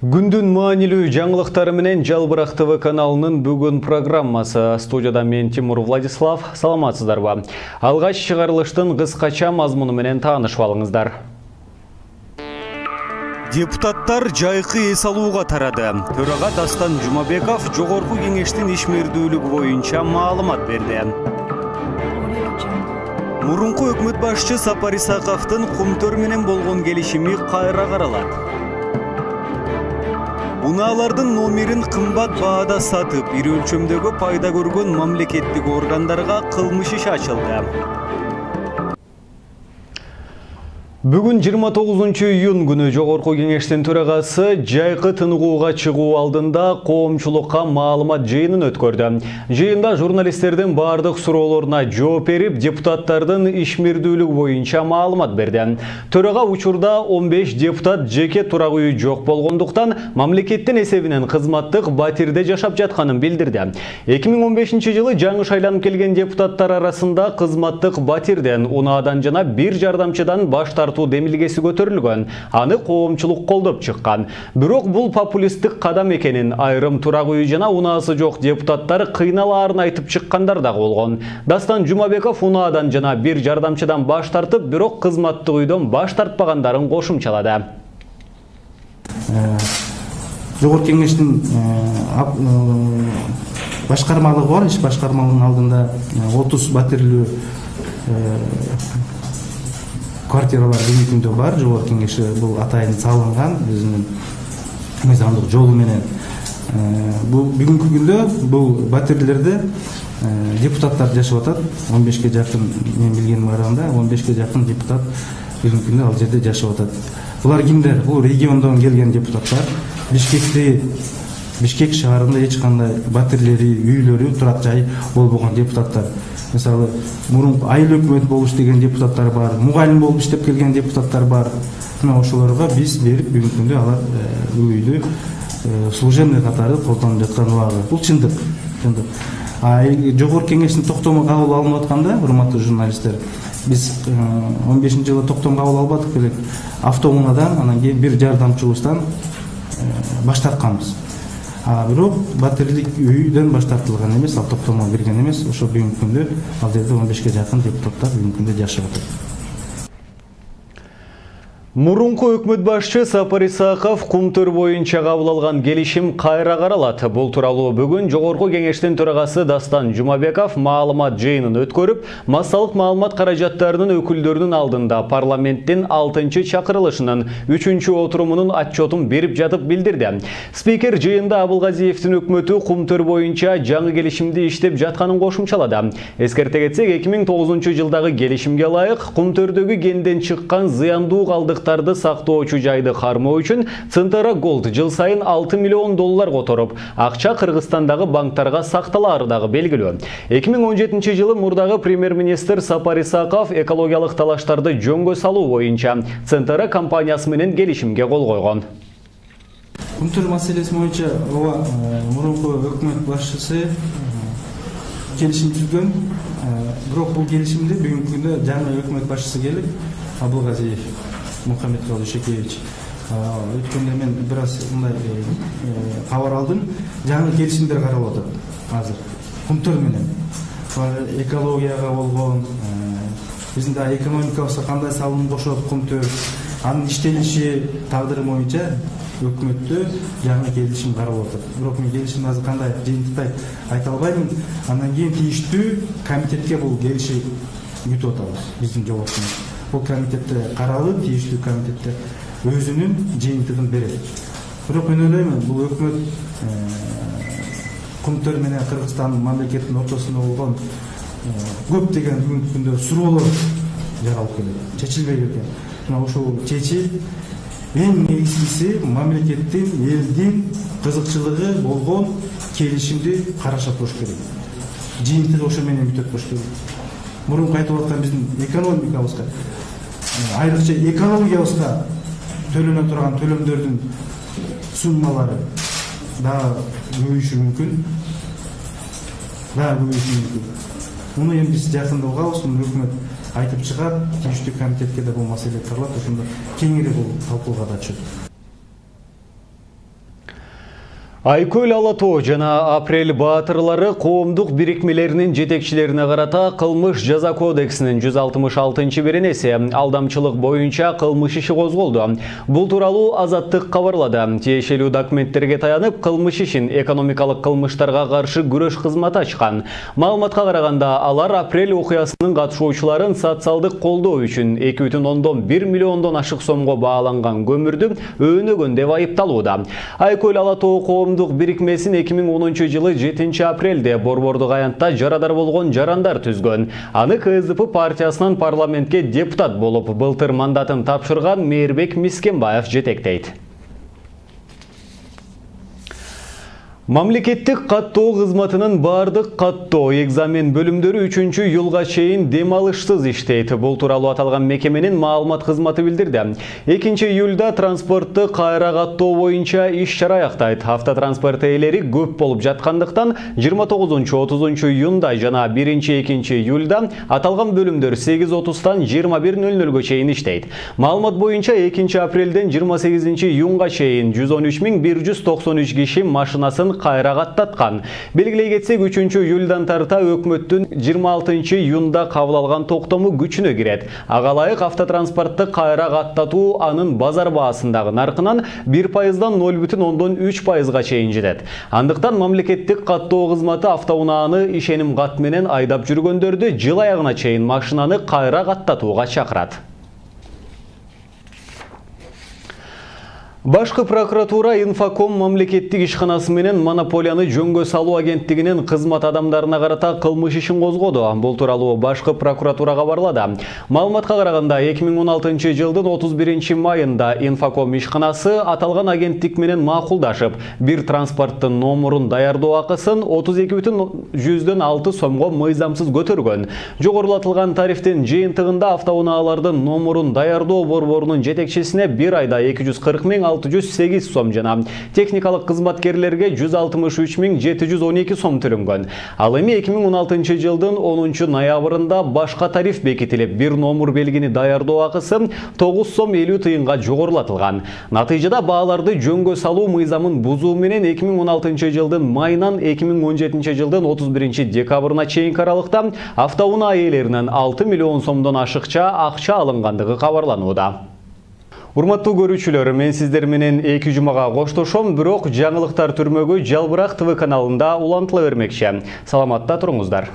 Күндүн маанилүү жаңылыктары менен Жалбырак ТВ каналынын бүгүн программасы. Студияда мен Тимур Владислав. Саламатсыздарбы? Алгач чыгарылыштын кыскача мазмуну менен таанышып алыңыздар. Депутаттар жайкы эс алууга тарады. Төрага Дастан Жумабеков жогорку кеңештин ишмердүүлүгү боюнча маалымат берди. Мурунку өкмөт башчы Сапар Исаковдун Кумтөр менен болгон келишими кайра каралат. Унаалардын номерин кымбат баада сатып, ири өлчөмдөгү пайда көргөн мамлекеттик органдарга кылмыш иши ачылды. Бүгүн 29 июнь күнү жогорку кеңештин төрагасы жайкы тыныгууга чыгуу алдында коомчулукка маалымат жыйынын өткөрдү. Жыйында журналисттердин бардык суроолоруна жооп берип, депутаттардын ишмердүүлүгү боюнча маалымат берди. Төрага учурда 15 депутат жеке турак үйү жок болгондуктан мамлекеттин эсебинен кызматтык батирде жашап жатканын билдирди. 2015 жылы жаңы шайланып келген депутаттар арасында кызматтык батирден, унаадан жана бир жардамчыдан баш демилгеси көтөрүлгөн. Аны коомчулук колдоп чыккан. Бирок бул популисттик кадам экенин айрым турак үй жана унаасы жок депутаттар кыйналаарын айтып чыккандар да болгон. Дастан Жумабеков унаадан жана бир жардамчыдан баш тартып, бирок кызматтык үйдөн баш тартпагандарын кошумчалады. Жогорку кеңештин башкармалыгы бар, иш башкармалыгынын алдында 30 батирлүү квартиралар бүгүнкү күндө бар. Жогорку кеңеши бул атайын салынган өзүнүн мыйзамдык жолу менен. Бүгүнкү күндө бул батирлерде депутаттар жашап атат. 15ке жакын, мен билгениме караганда 15ке жакын депутат бүгүнкү күндө ал жерде жашап атат. Булар кимдер? Бул региондон келген депутаттар. Бишкек шаарында эч кандай батирлери, үйлөрү, турак жайы болбогон депутаттар. Мисалы, мурун айыл өкмөт болуш деген депутаттар бар, мугалим болуп иштеп келген депутаттар бар. Мына ошолорго биз берип, бүгүнкү күндө алар үйдү служебный катары колдонуп жаткан убагы. Бул чындык. Жогорку кеңештин токтому кабыл алынып атканда, урматтуу журналисттер, биз 15-жылы токтом кабыл албадык белек. Автоунадан, анан кийин бир жардамчыбыздан баш тартканбыз. Бирок батирлик үйдөн баш тартылган эмес, ал токтомго берген эмес. Ошо бүгүнкү күндө ал жерде 15ке жакын депутаттар бүгүнкү күндө жашап атат. Мурунку өкмөт башчы Сапар Исаков Кумтөр боюнча кабыл алган келишим кайра каралат. Бул тууралуу бүгүн жогорку кеңештин төрагасы Дастан Жумабеков маалымат жыйынын өткөрүп, массалык маалымат каражаттарынын өкүлдөрүнүн алдында парламенттин 6-чакырылышынын 3-отурумунун отчетун берип жатып билдирди. Спикер жыйында Абылгазиевдин өкмөтү Кумтөр боюнча жаңы келишимди иштеп жатканын кошумчалады. Эскерте кетсек, 2009 жылдагы келишимге ылайык Кумтөрдөгү кенден чыккан зыяндуу калдык сактоочу жайды кармоо үчүн Центра Голд жыл сайын $6 миллион которуп, акча Кыргызстандагы банктарга сакталаары дагы белгилүү. 2017 жылы мурдагы премьер-министр Сапар Исаков экологиялык талаштарды жөнгө салуу боюнча Центра компаниясы менен келишимге кол койгон. Кумтөр маселеси боюнча мурунку өкмөт башчысы келишим түзгөн. Бирок бул келишимди бүгүнкү күндө жаңы өкмөт башчысы келип, Абылгазиев Мухаммед Калышекевич, өткөндө мен бир аз мындай кабар алдым. Жаңы келишимдер каралып атат азыр. Кумтөр менен экологияга болгон, биздин да экономикабызга кандай салым кошот Кумтөр, анын иштелиши тагдыры боюнча өкмөттө жаңы келишим каралып атат. Бирок мен келишимди азыр кандай жыйынтыктай айта албаймын. Андан кийин тийиштүү комитетке бул келишим күтүп атабыз биздин жогорку. Бул комитетте каралып, тийиштүү комитетте өзүнүн жыйынтыгын берет. Бирок мен ойлоймун, бул өкмөт Кумтөр менен Кыргызстан мамлекетинин ортосунда болгон көптөгөн бүгүнкү күндө суроолор жаралып келет, чечилбей келген. Мына ушул чечип, эң негизгиси мамлекеттин, элдин кызыкчылыгы болгон келишимди карашат болуш керек. Жыйынтыгы ошо менен бүтөт болуш керек. Мурунку айтып аткан биздин экономикабызга, айрыкча экологиябызга төлөнө турган төлөмдөрдүн суммалары дагы көбөйүшү мүмкүн. Муну эми биз жакында угабыз, муну өкмөт айтып чыгат, тийиштүү комитетке да бул маселе каралат, ошондо кеңири бул талкууга да чыгат. Айкөл Алатоо жана Апрель баатырлары коомдук бирикмелеринин жетекчилерине карата кылмыш жаза кодексинин 166 беренеси алдамчылык боюнча кылмыш иши козголду. Бул тууралуу Азаттык кабарлады. Тиешелүү документтерге таянып, кылмыш ишин экономикалык кылмыштарга каршы күрөш кызматы ачкан. Маалыматка караганда, алар Апрель окуясынын катышуучуларын социалдык колдоо үчүн 2,1 миллиондон ашык сомго бааланган көмүрдү өөнөгөн деп айыпталууда. Айкөл Алатоо коомдук бирикмесин 2010 жылы 7 апрелде Борбордук аянтта жарадар болгон жарандар түзгөн. Аны КСДП партиясынан парламентке депутат болуп, былтыр мандатын тапшырган Мээрбек Мискенбаев жетектейт. Мамлекеттик каттоо кызматынын бардык каттоо экзамен бөлүмдөрү 3-июлга чейин дем алышсыз иштейт. Бул тууралуу аталган мекеменин маалымат кызматы билдирди. 2-июлда транспортты кайра каттоо боюнча иш-чара аяктайт. Автотранспорт ээлери көп болуп жаткандыктан 29-30 июнда жана 1-2 июлда аталган бөлүмдөр 8:30тан 21:00га чейин иштейт. Маалымат боюнча 2 апрелден 28 июнга чейин 113.193 киши машинасын кайра каттаткан. Белгилей кетсек, 3 июлдан тарта өкмөттүн 26 июнда кабыл алган токтому күчүнө кирет. Ага ылайык автотранспортты кайра каттатуу анын базар баасындагы наркынан 1%дан 0,3%га чейин жетет. Андыктан мамлекеттик каттоо кызматы автоунааны ишеним кат менен айдап жүргөндөрдү жыл аягына чейин машинаны кайра каттатууга чакырат. Башкы прокуратура Инфоком мамлекеттик ишканасы менен монополияны жөнгө салуу агенттигинин кызмат адамдарына карата кылмыш ишин козгоду. Бул тууралуу Башкы прокуратура кабарлады. Маалыматка караганда 2016 жылдын 31 майында Инфоком ишканасы аталган агенттик менен макулдашып, бир транспорттун номурун даярдоо акысын 32,6 сомго мыйзамсыз көтөргөн. Жогорулатылган тарифтин жыйынтыгында автоунаалардын номурун даярдоо борборунун жетекчисине бир айда 240.608 сом жана техникалык кызматкерлерге 163.712 сом төлөнгөн. Ал эми 2016 жылдын 10 ноябрында башка тариф бекитилип, бир номур белгини даярдоо акысы 9 сом 50 тыйынга жогорулатылган. Натыйжада бааларды жөнгө салуу мыйзамын бузуу менен 2016 жылдын майынан 2017 жылдын 31 декабрына чейинки аралыкта автоунаа ээлеринен 6 миллион сомдон ашыкча акча алынгандыгы кабарланууда. Урматтуу көрүүчүлөр, мен сиздер менен 2 жумага коштошом, бирок жаңылыктар түрмөгү Жалбырак ТВ каналында улантыла бермекчи. Саламатта туруңуздар.